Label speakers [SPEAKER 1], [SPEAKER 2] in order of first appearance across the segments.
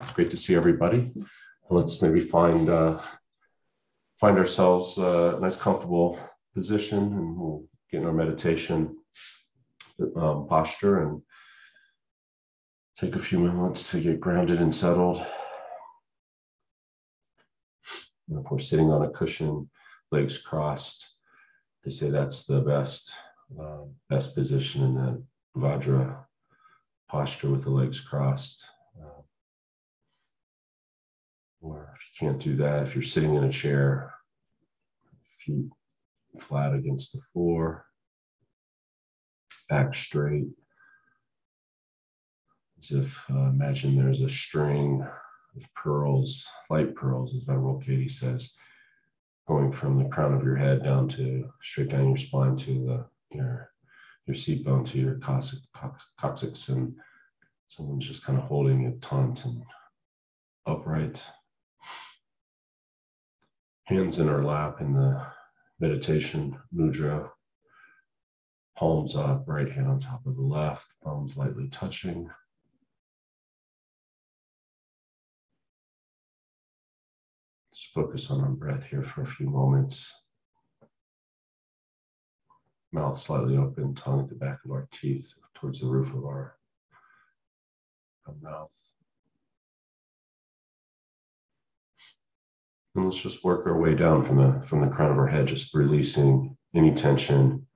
[SPEAKER 1] It's great to see everybody. Let's maybe find ourselves a nice, comfortable position, and we'll get in our meditation posture and take a few moments to get grounded and settled. And if we're sitting on a cushion, legs crossed, they say that's the best position in the Vajra posture with the legs crossed. Or if you can't do that, if you're sitting in a chair, feet flat against the floor, back straight, as if imagine there's a string of pearls, light pearls, as Venerable Katie says, going from the crown of your head down to straight down your spine to your seat bone to your coccyx, and someone's just kind of holding it taut and upright. Hands in our lap in the meditation mudra, palms up, right hand on top of the left, thumbs lightly touching. Just focus on our breath here for a few moments. Mouth slightly open, tongue at the back of our teeth towards the roof of our mouth. And let's just work our way down from the crown of our head, just releasing any tension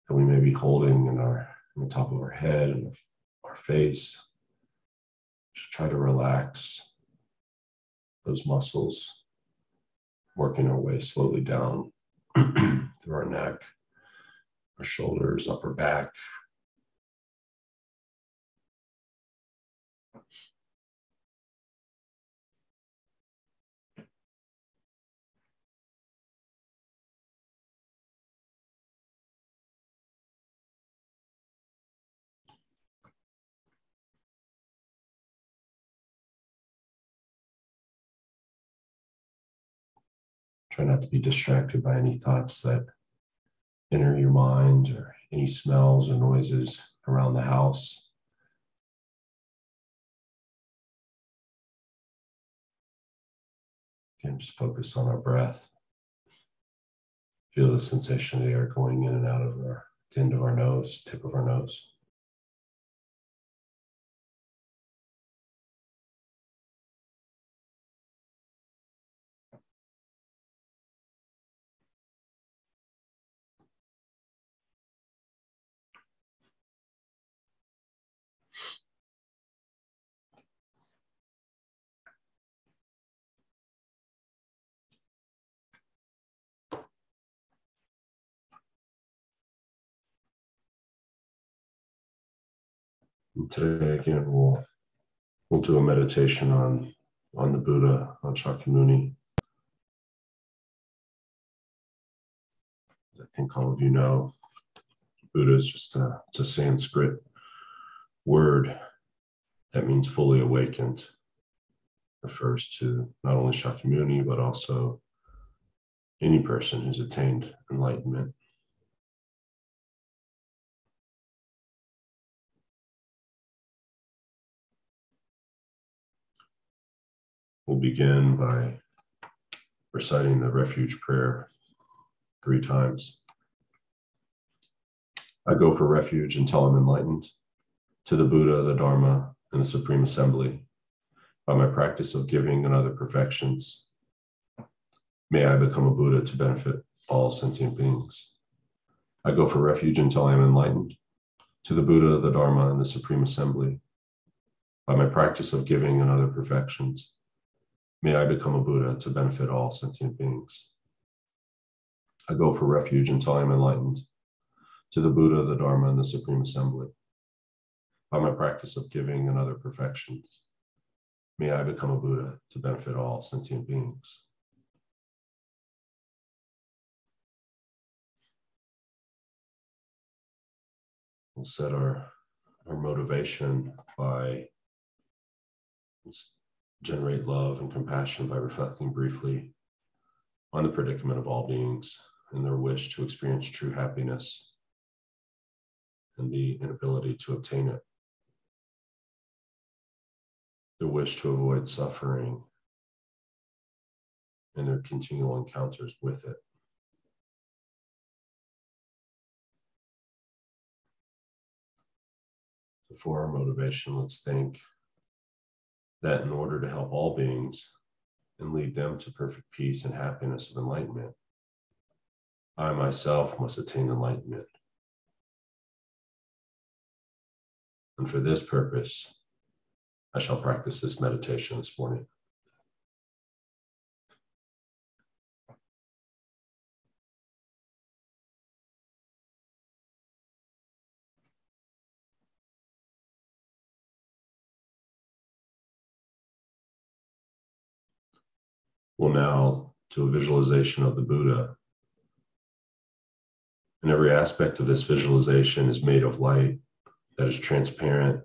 [SPEAKER 1] that we may be holding in the top of our head and our face. Just try to relax those muscles, working our way slowly down through our neck, our shoulders, upper back. Try not to be distracted by any thoughts that enter your mind or any smells or noises around the house. Again, just focus on our breath. Feel the sensation of the air going in and out of the end of our nose, tip of our nose. And today, again, we'll do a meditation on the Buddha, on Shakyamuni. As I think all of you know, Buddha is just it's a Sanskrit word that means fully awakened. Refers to not only Shakyamuni, but also any person who's attained enlightenment. We'll begin by reciting the refuge prayer 3 times. I go for refuge until I'm enlightened, to the Buddha, the Dharma, and the Supreme Assembly. By my practice of giving and other perfections, may I become a Buddha to benefit all sentient beings. I go for refuge until I am enlightened, to the Buddha, the Dharma, and the Supreme Assembly. By my practice of giving and other perfections, may I become a Buddha to benefit all sentient beings. I go for refuge until I am enlightened, to the Buddha, the Dharma, and the Supreme Assembly. By my practice of giving and other perfections, may I become a Buddha to benefit all sentient beings. We'll set our motivation by generate love and compassion by reflecting briefly on the predicament of all beings and their wish to experience true happiness and the inability to obtain it. their wish to avoid suffering, and their continual encounters with it. So for our motivation, let's think that in order to help all beings and lead them to perfect peace and happiness of enlightenment, I myself must attain enlightenment. And for this purpose, I shall practice this meditation this morning. We'll now do a visualization of the Buddha. And every aspect of this visualization is made of light that is transparent,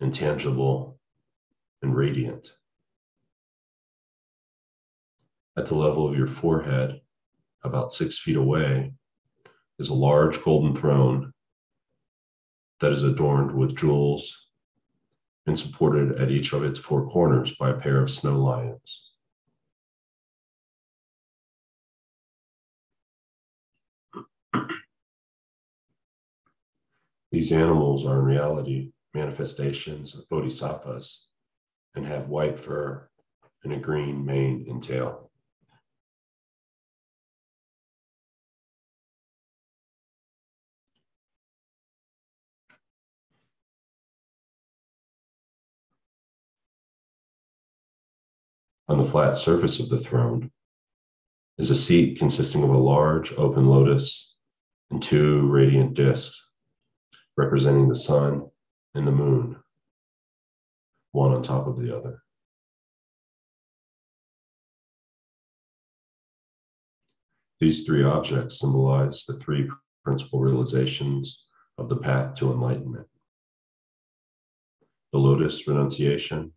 [SPEAKER 1] intangible, and radiant. At the level of your forehead, about 6 feet away, is a large golden throne that is adorned with jewels and supported at each of its 4 corners by a pair of snow lions. These animals are in reality manifestations of bodhisattvas and have white fur and a green mane and tail. On the flat surface of the throne is a seat consisting of a large open lotus and 2 radiant discs representing the sun and the moon, one on top of the other. These 3 objects symbolize the 3 principal realizations of the path to enlightenment. The lotus, renunciation;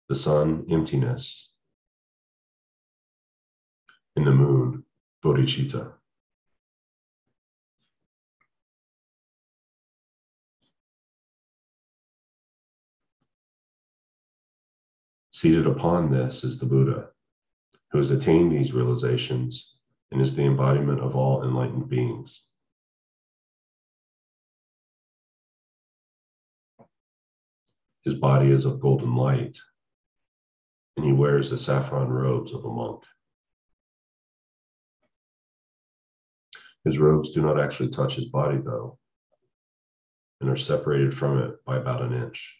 [SPEAKER 1] the sun, emptiness; and the moon, bodhicitta. Seated upon this is the Buddha, who has attained these realizations and is the embodiment of all enlightened beings. His body is of golden light, and he wears the saffron robes of a monk. His robes do not actually touch his body, though, and are separated from it by about an inch.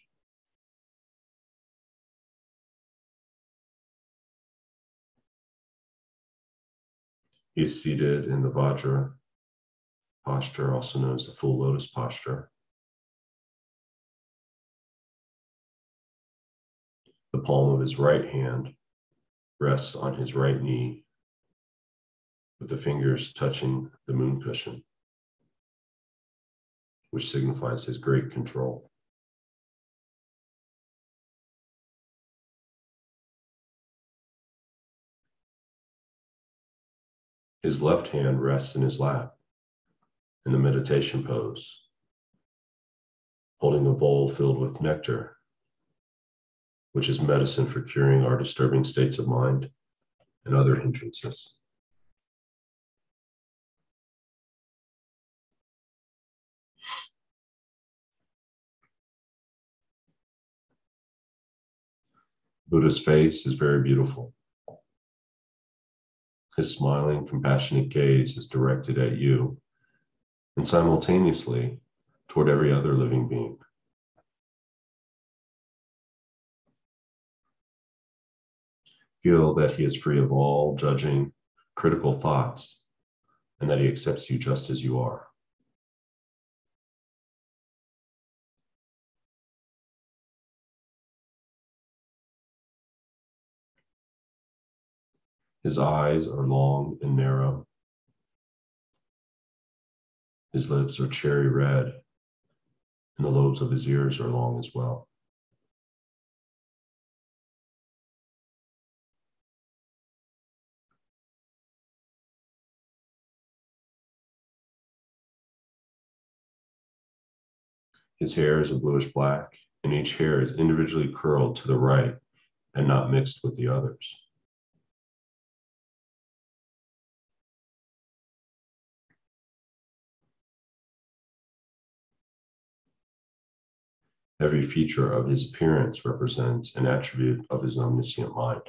[SPEAKER 1] He is seated in the Vajra posture, also known as the full lotus posture. The palm of his right hand rests on his right knee, with the fingers touching the moon cushion, which signifies his great control. His left hand rests in his lap in the meditation pose, holding a bowl filled with nectar, which is medicine for curing our disturbing states of mind and other hindrances. Buddha's face is very beautiful. His smiling, compassionate gaze is directed at you and simultaneously toward every other living being. Feel that he is free of all judging, critical thoughts, and that he accepts you just as you are. His eyes are long and narrow. His lips are cherry red, and the lobes of his ears are long as well. His hair is a bluish black, and each hair is individually curled to the right and not mixed with the others. Every feature of his appearance represents an attribute of his omniscient mind.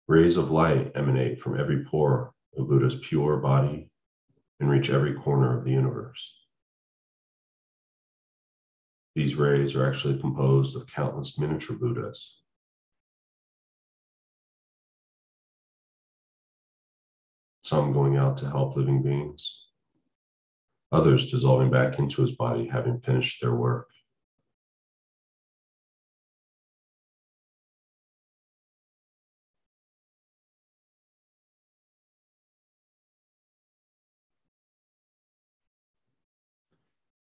[SPEAKER 1] Rays of light emanate from every pore of Buddha's pure body and reach every corner of the universe. These rays are actually composed of countless miniature Buddhas. Some going out to help living beings, others dissolving back into his body, having finished their work.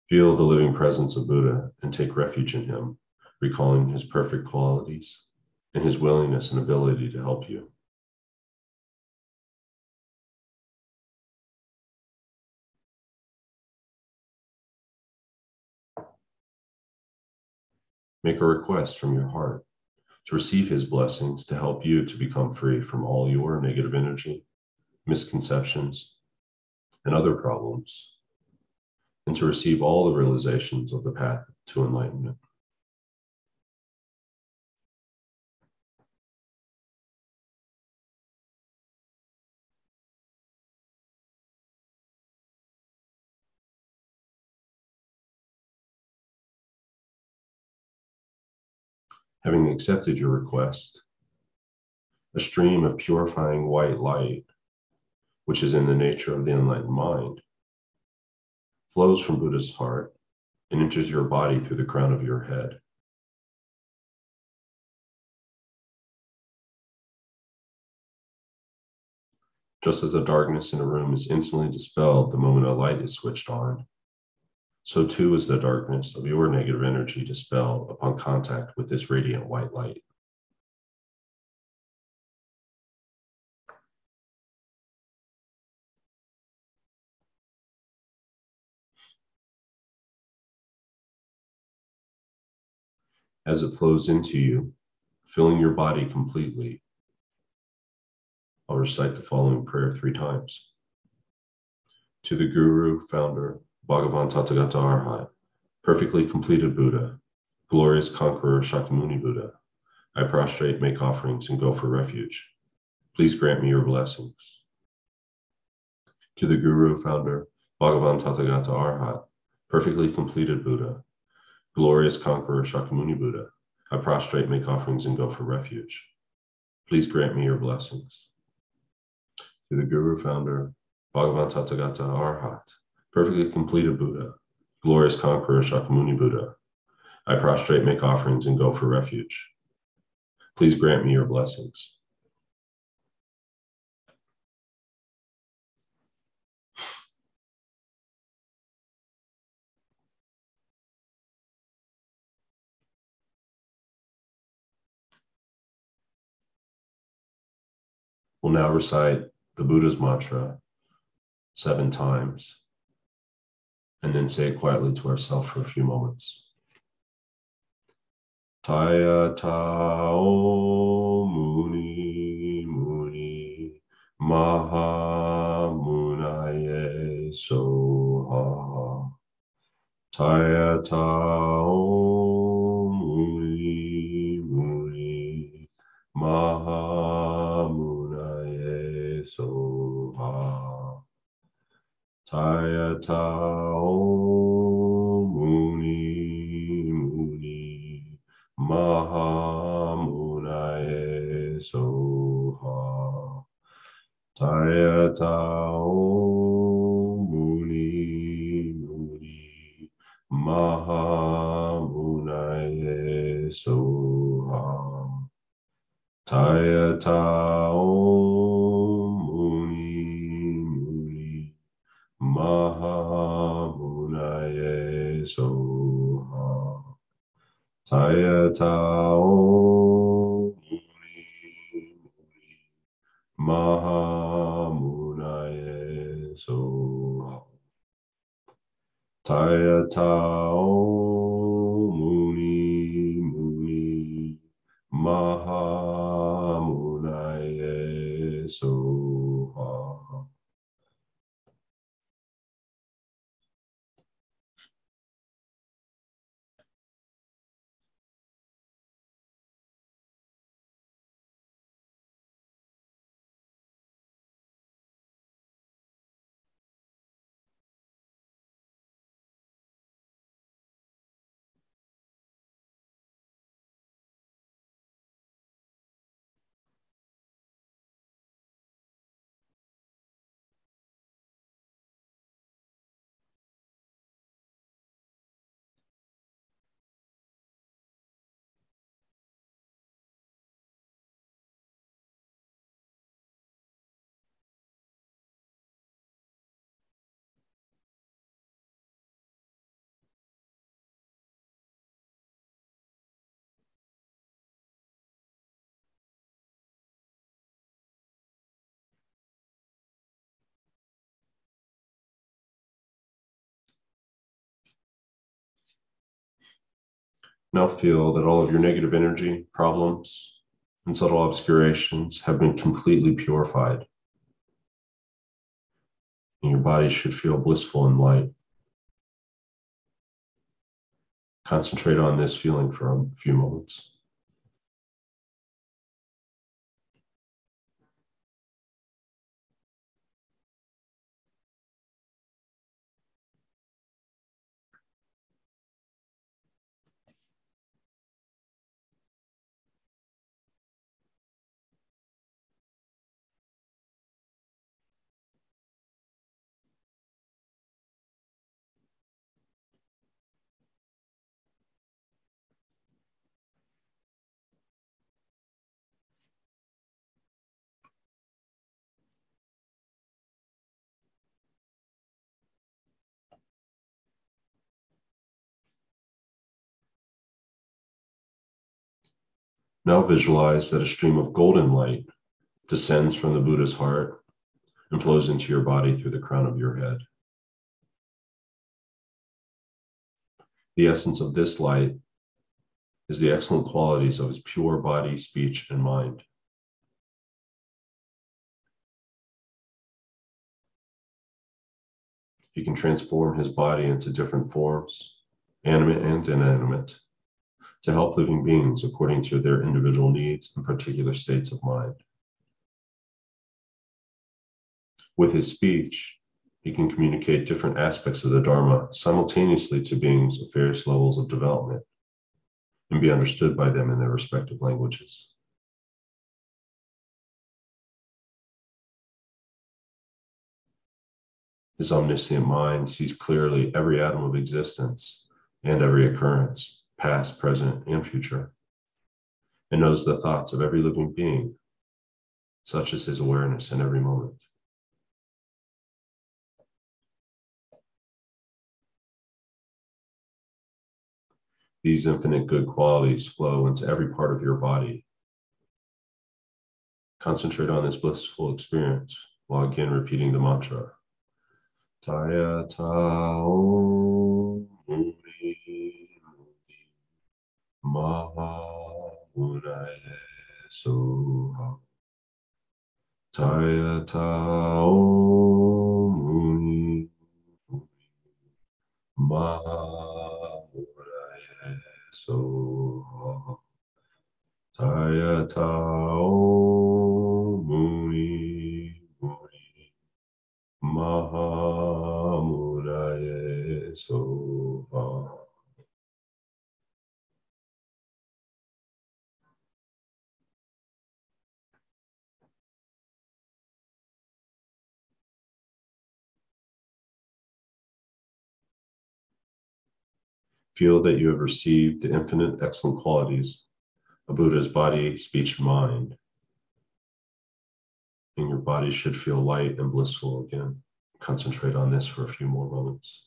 [SPEAKER 1] Feel the living presence of Buddha and take refuge in him, recalling his perfect qualities and his willingness and ability to help you. Make a request from your heart to receive his blessings to help you to become free from all your negative energy, misconceptions, and other problems, and to receive all the realizations of the path to enlightenment. Having accepted your request, a stream of purifying white light, which is in the nature of the enlightened mind, flows from Buddha's heart and enters your body through the crown of your head. Just as the darkness in a room is instantly dispelled the moment a light is switched on, so too is the darkness of your negative energy dispelled upon contact with this radiant white light. As it flows into you, filling your body completely, I'll recite the following prayer 3 times. To the Guru, Founder, Bhagavan Tathagata Arhat, perfectly completed Buddha, glorious conqueror Shakyamuni Buddha, I prostrate, make offerings, and go for refuge. Please grant me your blessings. To the Guru, Founder, Bhagavan Tathagata Arhat, perfectly completed Buddha, glorious conqueror Shakyamuni Buddha, I prostrate, make offerings, and go for refuge. Please grant me your blessings. To the Guru, Founder, Bhagavan Tathagata Arhat, perfectly completed Buddha, glorious conqueror Shakyamuni Buddha, I prostrate, make offerings, and go for refuge. Please grant me your blessings. We'll now recite the Buddha's mantra 7 times, and then say it quietly to ourselves for a few moments. Taya tao muni muni maha munaye soha. Taya tao muni muni maha munaye soha. Taya tao muni muni maha munaye soha. Taya tao muni muni maha munaye soha. Taya tao Taya Tao Muni Muni Maha Munaye Soha. Taya Tao Muni Muni Maha Munaye Soha. Now feel that all of your negative energy, problems, and subtle obscurations have been completely purified. And your body should feel blissful and light. Concentrate on this feeling for a few moments. Now visualize that a stream of golden light descends from the Buddha's heart and flows into your body through the crown of your head. The essence of this light is the excellent qualities of his pure body, speech, and mind. He can transform his body into different forms, animate and inanimate, to help living beings according to their individual needs and particular states of mind. With his speech, he can communicate different aspects of the Dharma simultaneously to beings of various levels of development and be understood by them in their respective languages. His omniscient mind sees clearly every atom of existence and every occurrence, past, present, and future, and knows the thoughts of every living being. Such is his awareness in every moment. These infinite good qualities flow into every part of your body. Concentrate on this blissful experience while again repeating the mantra. Taya Tao Muni Muni Maha Munaye Soha. Taya Tao Muni Muni Maha Munaye Soha. Taya Tao Muni Muni Maha Munaye Soha. Feel that you have received the infinite excellent qualities of Buddha's body, speech, and mind. And your body should feel light and blissful again. Concentrate on this for a few more moments.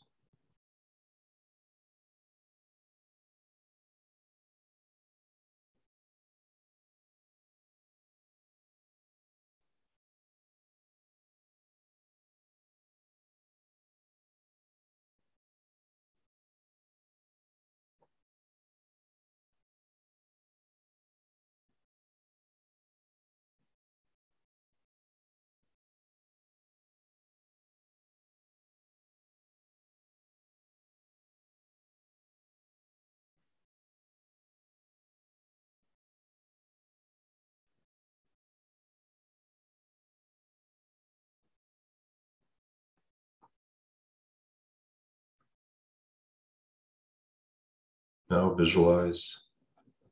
[SPEAKER 1] Now visualize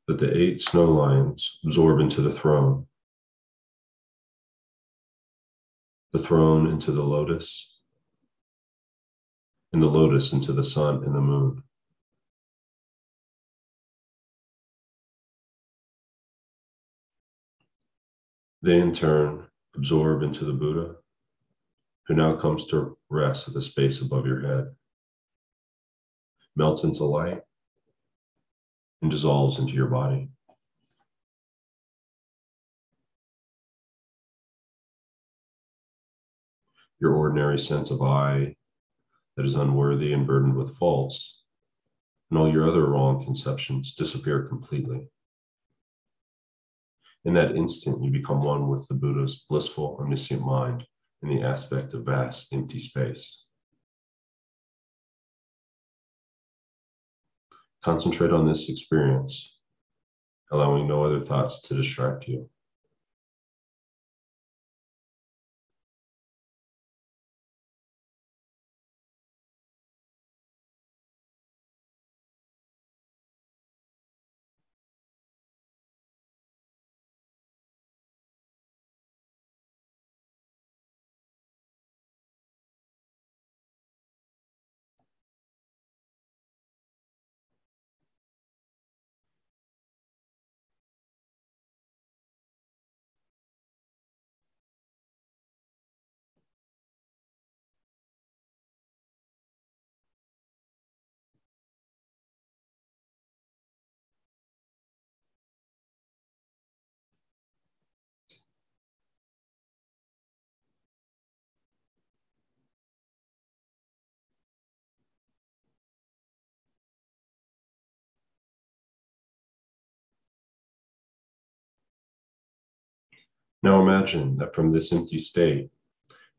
[SPEAKER 1] that the 8 snow lions absorb into the throne into the lotus, and the lotus into the sun and the moon. They in turn absorb into the Buddha, who now comes to rest at the space above your head, melts into light, and dissolves into your body. Your ordinary sense of I that is unworthy and burdened with faults, and all your other wrong conceptions disappear completely. In that instant, you become one with the Buddha's blissful, omniscient mind in the aspect of vast, empty space. Concentrate on this experience, allowing no other thoughts to distract you. Now imagine that from this empty state,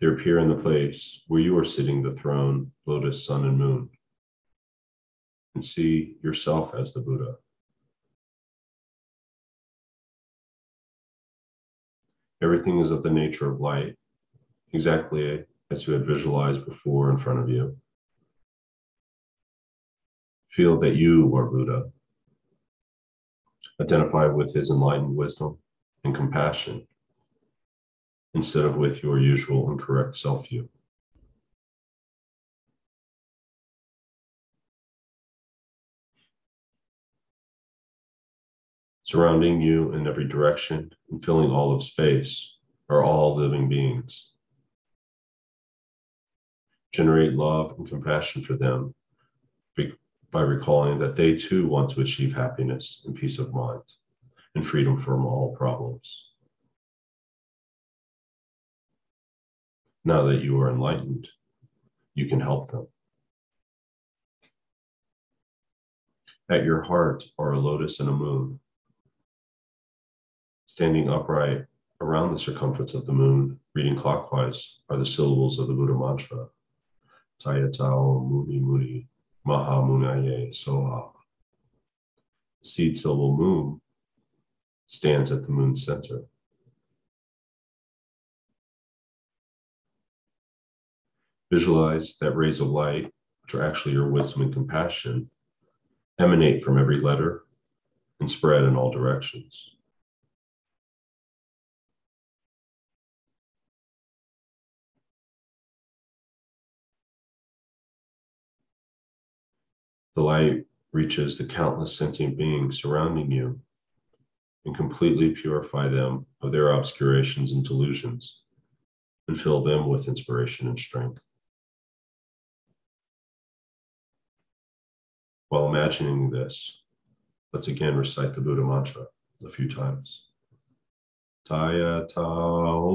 [SPEAKER 1] there appear in the place where you are sitting the throne, lotus, sun, and moon, and see yourself as the Buddha. Everything is of the nature of light, exactly as you had visualized before in front of you. Feel that you are Buddha. Identify with his enlightened wisdom and compassion instead of with your usual incorrect self-view. Surrounding you in every direction and filling all of space are all living beings. Generate love and compassion for them by recalling that they too want to achieve happiness and peace of mind and freedom from all problems. Now that you are enlightened, you can help them. At your heart are a lotus and a moon. Standing upright around the circumference of the moon, reading clockwise, are the syllables of the Buddha mantra. Tayatao Muni Muni Maha Munaye Soha. The seed syllable moon stands at the moon's center. Visualize that rays of light, which are actually your wisdom and compassion, emanate from every letter and spread in all directions. The light reaches the countless sentient beings surrounding you and completely purify them of their obscurations and delusions and fill them with inspiration and strength. While imagining this, let's again recite the Buddha mantra a few times. Tayatao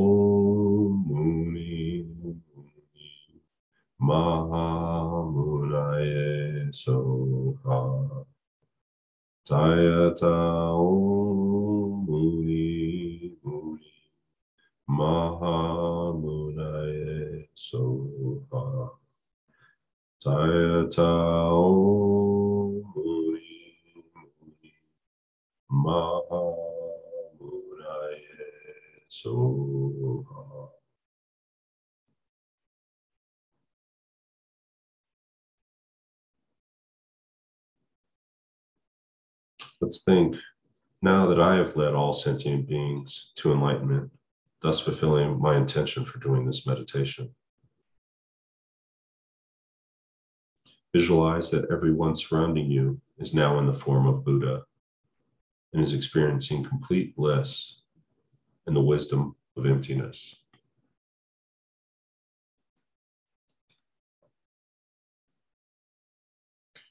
[SPEAKER 1] Muni Muni Maha Munaye Soha. Tayatao Muni Muni Maha Munaye Soha. Tayatao Muni Muni Maha Munaye Soha. Let's think, now that I have led all sentient beings to enlightenment, thus fulfilling my intention for doing this meditation. Visualize that everyone surrounding you is now in the form of Buddha and is experiencing complete bliss and the wisdom of emptiness.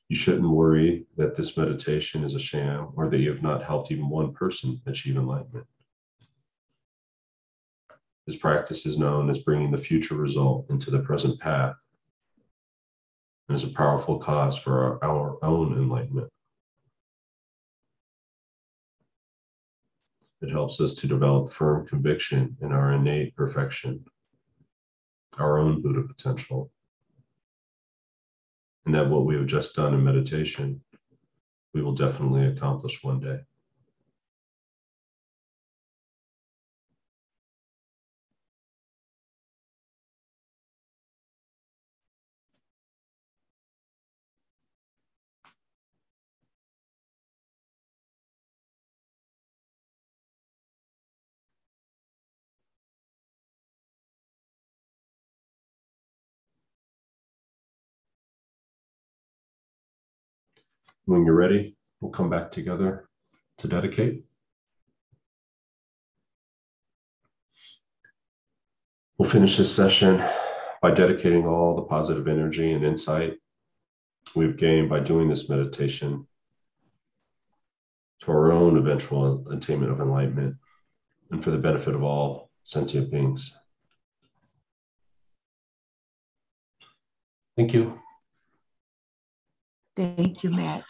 [SPEAKER 1] You shouldn't worry that this meditation is a sham or that you have not helped even one person achieve enlightenment. This practice is known as bringing the future result into the present path and is a powerful cause for our own enlightenment. It helps us to develop firm conviction in our innate perfection, our own Buddha potential, and that what we have just done in meditation, we will definitely accomplish one day. When you're ready, we'll come back together to dedicate. We'll finish this session by dedicating all the positive energy and insight we've gained by doing this meditation to our own eventual attainment of enlightenment and for the benefit of all sentient beings. Thank you.
[SPEAKER 2] Thank you, Matt.